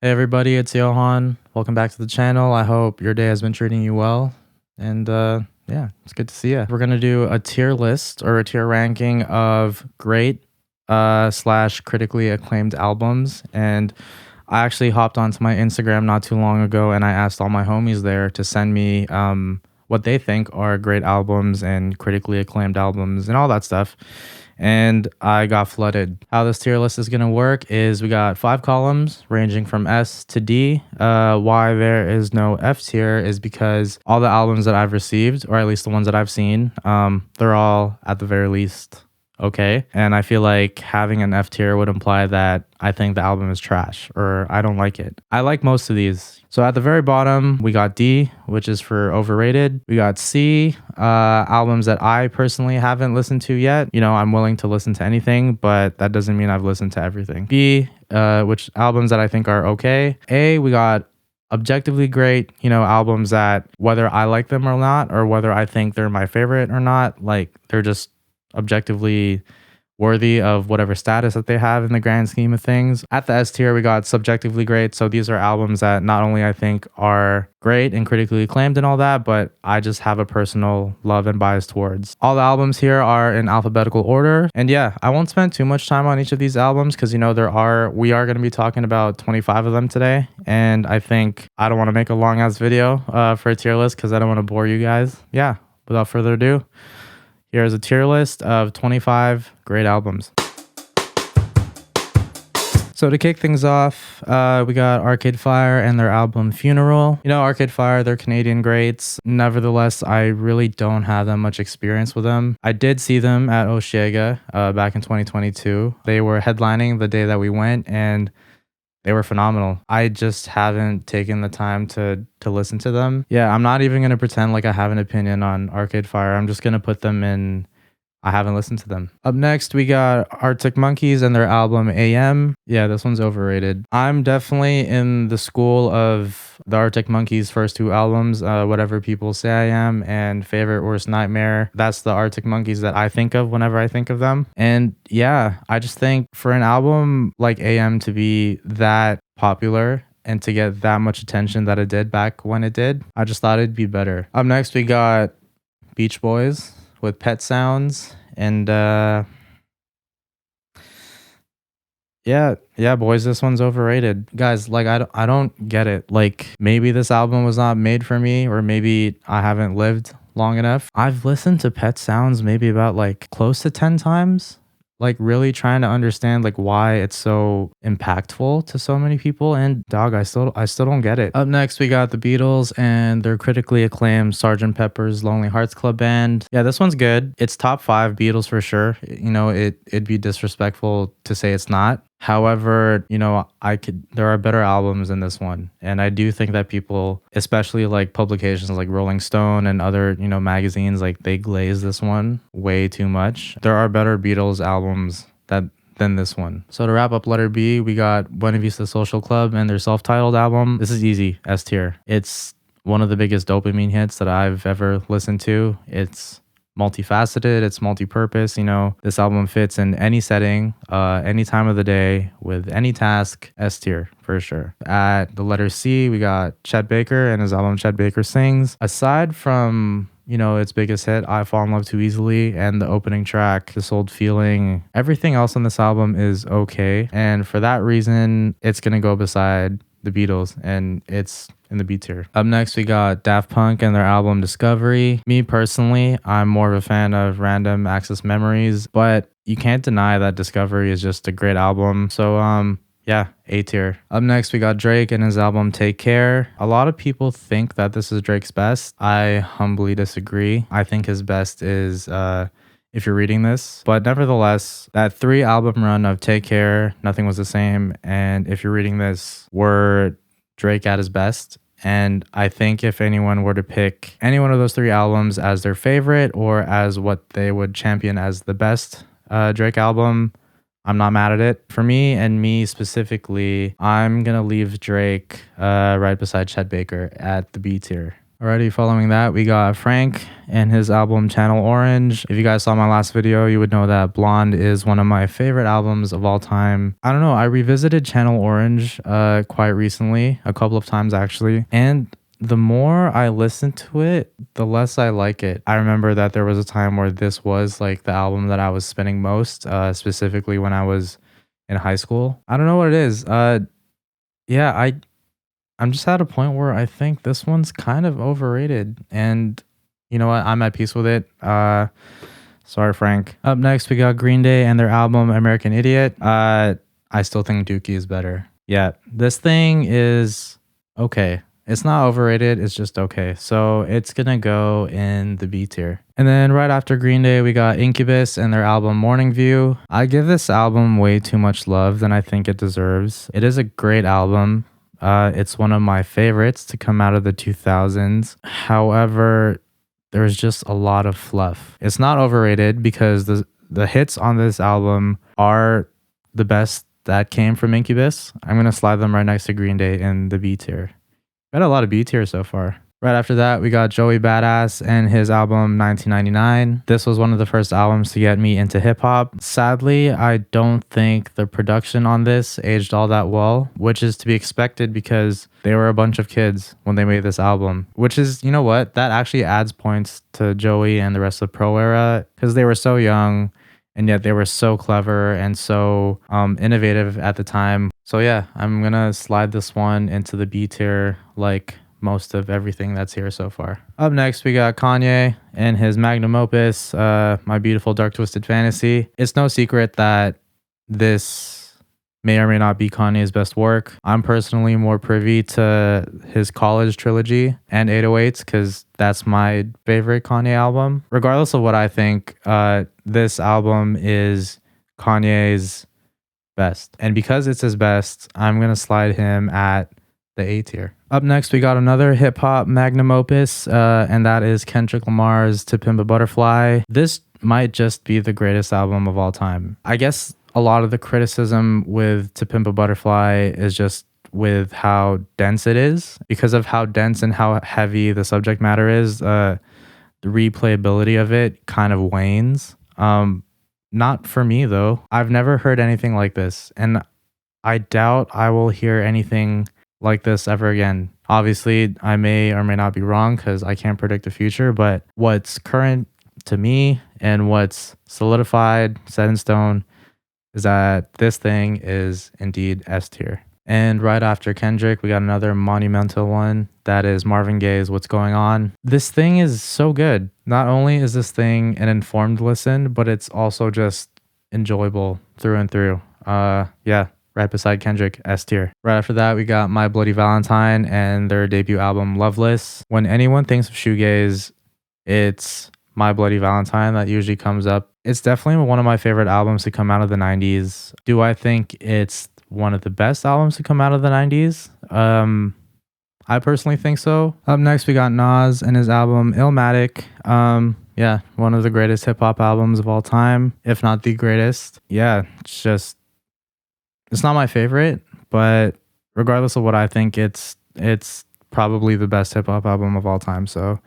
Hey everybody, it's Johan. Welcome back to the channel. I hope your day has been treating you well. And yeah, it's good to see you. We're gonna do a tier list or a tier ranking of great slash critically acclaimed albums. And I actually hopped onto my Instagram not too long ago and I asked all my homies there to send me what they think are great albums and critically acclaimed albums and all that stuff. And I got flooded. How this tier list is going to work is we got 5 columns ranging from S to D. Why there is no F tier is because all the albums that I've received, or at least the ones that I've seen, they're all at the very least okay. And I feel like having an F tier would imply that I think the album is trash or I don't like it. I like most of these. So at the very bottom, we got D, which is for overrated. We got C, albums that I personally haven't listened to yet. You know, I'm willing to listen to anything, but that doesn't mean I've listened to everything. B, which albums that I think are okay. A, we got objectively great, you know, albums that whether I like them or not, or whether I think they're my favorite or not, like they're just objectively worthy of whatever status that they have in the grand scheme of things. At the S tier, we got subjectively great. So these are albums that not only I think are great and critically acclaimed and all that, but I just have a personal love and bias towards. All the albums here are in alphabetical order. And yeah, I won't spend too much time on each of these albums because, you know, we are going to be talking about 25 of them today. And I think I don't want to make a long ass video for a tier list because I don't want to bore you guys. Yeah, without further ado, here's a tier list of 25 great albums. So to kick things off, we got Arcade Fire and their album Funeral. You know, Arcade Fire, they're Canadian greats. Nevertheless, I really don't have that much experience with them. I did see them at Osheaga back in 2022. They were headlining the day that we went and they were phenomenal. I just haven't taken the time to listen to them. Yeah, I'm not even going to pretend like I have an opinion on Arcade Fire. I'm just going to put them in I haven't listened to them. Up next, we got Arctic Monkeys and their album AM. Yeah, this one's overrated. I'm definitely in the school of the Arctic Monkeys' first 2 albums, Whatever People Say I Am and Favorite Worst Nightmare. That's the Arctic Monkeys that I think of whenever I think of them. And yeah, I just think for an album like AM to be that popular and to get that much attention that it did back when it did, I just thought it'd be better. Up next, we got Beach Boys with Pet Sounds and yeah boys, this one's overrated, guys. Like I don't get it. Like maybe this album was not made for me, or maybe I haven't lived long enough. I've listened to Pet Sounds maybe about like close to 10 times, like really trying to understand like why it's so impactful to so many people, and dog, I still don't get it. Up next, we got the Beatles and their critically acclaimed Sgt. Pepper's Lonely Hearts Club Band. Yeah, this one's good. It's top 5 Beatles for sure. You know, it'd be disrespectful to say it's not. However, you know, there are better albums than this one. And I do think that people, especially like publications like Rolling Stone and other, you know, magazines, like they glaze this one way too much. There are better Beatles albums than this one. So to wrap up letter B, we got Buena Vista Social Club and their self-titled album. This is easy, S tier. It's one of the biggest dopamine hits that I've ever listened to. It's multifaceted, it's multi-purpose. You know, this album fits in any setting, any time of the day, with any task. S tier for sure. At the letter C, we got Chet Baker and his album Chet Baker Sings. Aside from, you know, its biggest hit, I Fall in Love Too Easily, and the opening track, This Old Feeling, everything else on this album is okay. And for that reason, it's gonna go beside the Beatles, and it's in the B tier. Up next, we got Daft Punk and their album Discovery. Me personally, I'm more of a fan of Random Access Memories, but you can't deny that Discovery is just a great album. So yeah, A tier. Up next, we got Drake and his album Take Care. A lot of people think that this is Drake's best. I humbly disagree. I think his best is If You're Reading This. But nevertheless, that 3 album run of Take Care, Nothing Was the Same, and If You're Reading This were Drake at his best. And I think if anyone were to pick any one of those 3 albums as their favorite or as what they would champion as the best Drake album, I'm not mad at it. For me, and me specifically, I'm going to leave Drake right beside Chet Baker at the B tier. Alrighty, following that, we got Frank and his album Channel Orange. If you guys saw my last video, you would know that Blonde is one of my favorite albums of all time. I don't know, I revisited Channel Orange quite recently, a couple of times actually, and the more I listen to it, the less I like it. I remember that there was a time where this was like the album that I was spinning most, specifically when I was in high school. I don't know what it is. Yeah, I'm just at a point where I think this one's kind of overrated, and you know what? I'm at peace with it. Sorry, Frank. Up next, we got Green Day and their album American Idiot. I still think Dookie is better. Yeah, this thing is okay. It's not overrated, it's just okay. So it's gonna go in the B tier. And then right after Green Day, we got Incubus and their album Morning View. I give this album way too much love than I think it deserves. It is a great album. It's one of my favorites to come out of the 2000s. However, there's just a lot of fluff. It's not overrated because the hits on this album are the best that came from Incubus. I'm gonna slide them right next to Green Day in the B tier. Got a lot of B tier so far. Right after that, we got Joey Badass and his album 1999. This was one of the first albums to get me into hip hop. Sadly, I don't think the production on this aged all that well, which is to be expected because they were a bunch of kids when they made this album, which is, you know what, that actually adds points to Joey and the rest of Pro Era because they were so young and yet they were so clever and so innovative at the time. So yeah, I'm gonna slide this one into the B tier like most of everything that's here so far. Up next, we got Kanye and his magnum opus, My Beautiful Dark Twisted Fantasy. It's no secret that this may or may not be Kanye's best work. I'm personally more privy to his college trilogy and 808s because that's my favorite Kanye album. Regardless of what I think, this album is Kanye's best. And because it's his best, I'm going to slide him at the A tier. Up next, we got another hip hop magnum opus, and that is Kendrick Lamar's To Pimp a Butterfly. This might just be the greatest album of all time. I guess a lot of the criticism with To Pimp a Butterfly is just with how dense it is. Because of how dense and how heavy the subject matter is, the replayability of it kind of wanes. Not for me though. I've never heard anything like this, and I doubt I will hear anything like this ever again. Obviously, I may or may not be wrong because I can't predict the future, but what's current to me and what's solidified, set in stone, is that this thing is indeed S tier. And right after Kendrick, we got another monumental one. That is Marvin Gaye's What's Going On. This thing is so good. Not only is this thing an informed listen, but it's also just enjoyable through and through. Yeah, right beside Kendrick, S tier. Right after that, we got My Bloody Valentine and their debut album, Loveless. When anyone thinks of shoegaze, it's My Bloody Valentine that usually comes up. It's definitely one of my favorite albums to come out of the 90s. Do I think it's one of the best albums to come out of the 90s? I personally think so. Up next, we got Nas and his album Illmatic. Yeah, one of the greatest hip hop albums of all time, if not the greatest. Yeah, it's not my favorite, but regardless of what I think, it's probably the best hip hop album of all time. So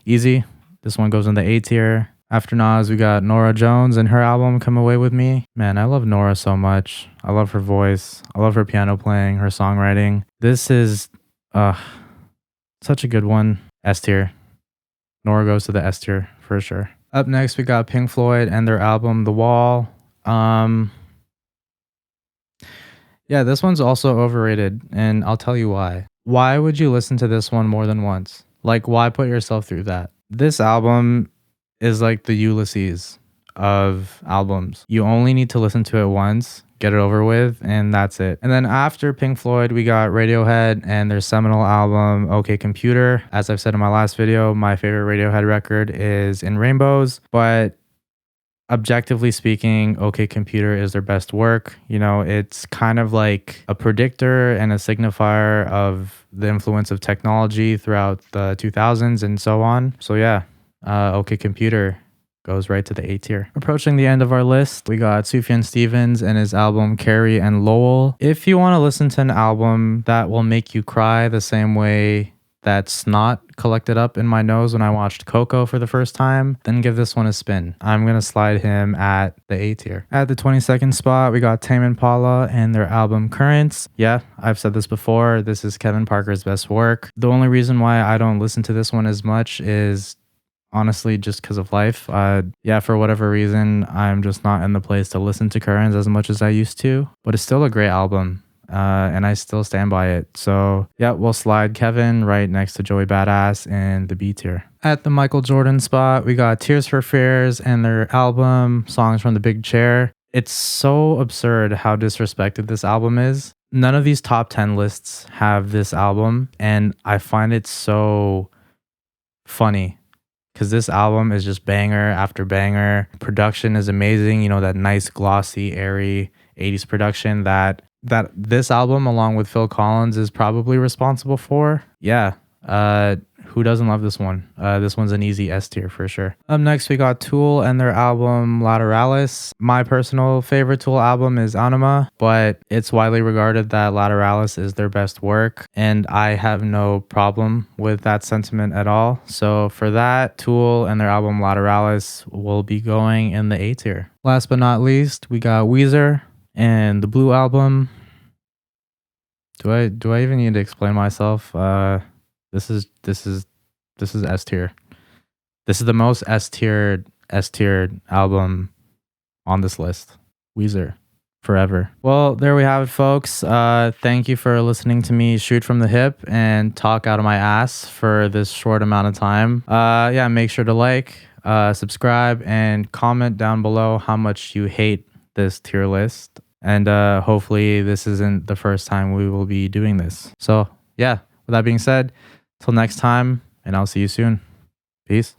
easy. This one goes in the A tier. After Nas, we got Norah Jones and her album Come Away With Me. Man, I love Norah so much. I love her voice. I love her piano playing, her songwriting. This is such a good one. S tier. Norah goes to the S tier for sure. Up next, we got Pink Floyd and their album The Wall. Yeah, this one's also overrated, and I'll tell you why. Why would you listen to this one more than once? Like, why put yourself through that? This album is like the Ulysses of albums. You only need to listen to it once, get it over with, and that's it. And then after Pink Floyd, we got Radiohead and their seminal album, OK Computer. As I've said in my last video, my favorite Radiohead record is In Rainbows, but objectively speaking, OK Computer is their best work. You know, it's kind of like a predictor and a signifier of the influence of technology throughout the 2000s and so on. So yeah, OK Computer goes right to the A tier. Approaching the end of our list, we got Sufjan Stevens and his album Carrie and Lowell. If you want to listen to an album that will make you cry the same way that snot collected up in my nose when I watched Coco for the first time, then give this one a spin. I'm gonna slide him at the A tier. At the 22nd spot, we got Tame Impala and their album Currents. Yeah, I've said this before. This is Kevin Parker's best work. The only reason why I don't listen to this one as much is honestly just because of life. Yeah, for whatever reason, I'm just not in the place to listen to Currents as much as I used to, but it's still a great album. And I still stand by it. So yeah, we'll slide Kevin right next to Joey Badass in the B tier. At the Michael Jordan spot, we got Tears for Fears and their album Songs from the Big Chair. It's so absurd how disrespected this album is. None of these top 10 lists have this album, and I find it so funny because this album is just banger after banger. Production is amazing, you know, that nice glossy airy 80s production that this album along with Phil Collins is probably responsible for. Yeah, who doesn't love this one? This one's an easy S tier for sure. Up next we got Tool and their album Lateralus. My personal favorite Tool album is Anima, but it's widely regarded that Lateralus is their best work, and I have no problem with that sentiment at all. So for that, Tool and their album Lateralus will be going in the A tier. Last but not least, we got Weezer and the Blue album. Do I even need to explain myself? This is S tier. This is the most S tier album on this list. Weezer, forever. Well, there we have it, folks. Thank you for listening to me shoot from the hip and talk out of my ass for this short amount of time. Yeah, make sure to like, subscribe, and comment down below how much you hate this tier list. And hopefully this isn't the first time we will be doing this. So yeah, with that being said, till next time, and I'll see you soon. Peace.